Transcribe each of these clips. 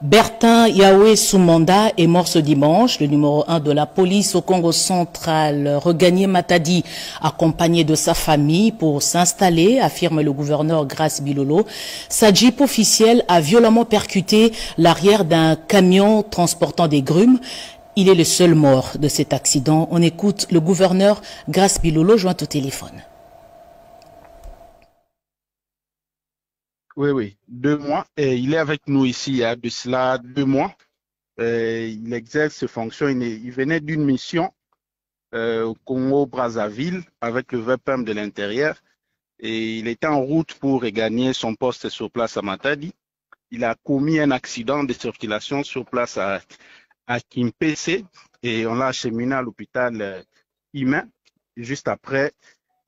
Bertin Yahweh Soumanda est mort ce dimanche. Le numéro 1 de la police au Congo central, regagné Matadi, accompagné de sa famille pour s'installer, affirme le gouverneur Grace Bilolo. Sa Jeep officielle a violemment percuté l'arrière d'un camion transportant des grumes. Il est le seul mort de cet accident. On écoute le gouverneur Grace Bilolo joint au téléphone. Oui, 2 mois. Et il est avec nous ici il y a de cela 2 mois. Il exerce ses fonctions. Il venait d'une mission au Congo-Brazzaville avec le VPM de l'intérieur. Et il était en route pour regagner son poste sur place à Matadi. Il a commis un accident de circulation sur place à Kimpese et on l'a acheminé à l'hôpital Humain. Juste après,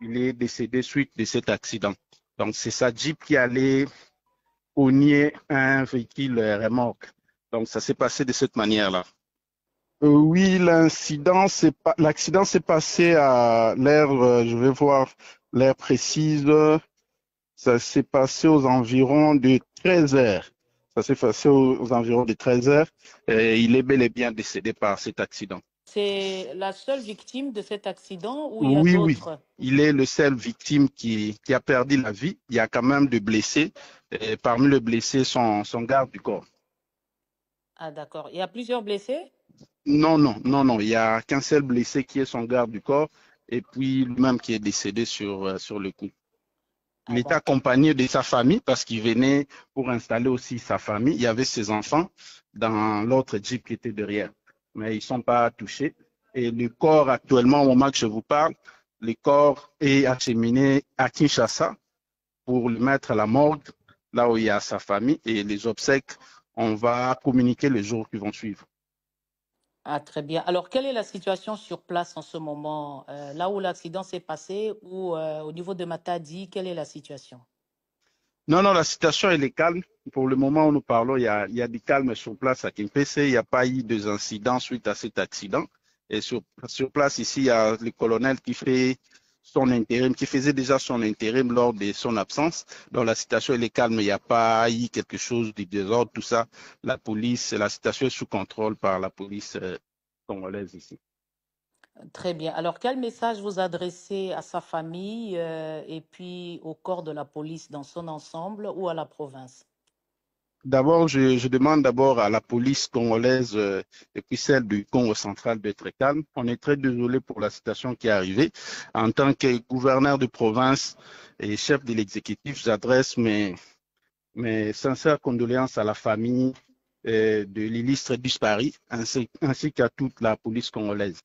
il est décédé suite de cet accident. Donc, c'est sa Jeep qui allait cogner un véhicule remorque. Donc, ça s'est passé de cette manière-là. Oui, l'accident s'est passé à l'heure, je vais voir l'heure précise, ça s'est passé aux environs de 13 heures. Ça s'est passé aux environs de 13 heures et il est bel et bien décédé par cet accident. C'est la seule victime de cet accident ou il y a Oui, d'autres? il est le seul victime qui a perdu la vie. Il y a quand même des blessés. Et parmi les blessés, son garde du corps. Ah d'accord. Il y a plusieurs blessés? Non. Il n'y a qu'un seul blessé qui est son garde du corps et puis lui-même qui est décédé sur le coup. Il Ah était bon. accompagné de sa famille parce qu'il venait pour installer aussi sa famille. Il y avait ses enfants dans l'autre Jeep qui était derrière. Mais ils ne sont pas touchés. Et le corps, actuellement, au moment que je vous parle, le corps est acheminé à Kinshasa pour le mettre à la morgue, là où il y a sa famille. Et les obsèques, on va communiquer les jours qui vont suivre. Ah très bien. Alors quelle est la situation sur place en ce moment, là où l'accident s'est passé ou au niveau de Matadi, quelle est la situation? Non, la situation, elle est calme. Pour le moment où nous parlons, il y a du calme sur place à Kimpese. Il n'y a pas eu d'incidents suite à cet accident. Et sur place, ici, il y a le colonel qui fait son intérim, qui faisait déjà son intérim lors de son absence. Donc, la situation, elle est calme. Il n'y a pas eu quelque chose de désordre, tout ça. La situation est sous contrôle par la police congolaise ici. Très bien. Alors quel message vous adressez à sa famille et puis au corps de la police dans son ensemble ou à la province? D'abord, je demande d'abord à la police congolaise et puis celle du Congo central d'être calme. On est très désolé pour la situation qui est arrivée. En tant que gouverneur de province et chef de l'exécutif, j'adresse mes sincères condoléances à la famille de l'illustre disparu ainsi qu'à toute la police congolaise.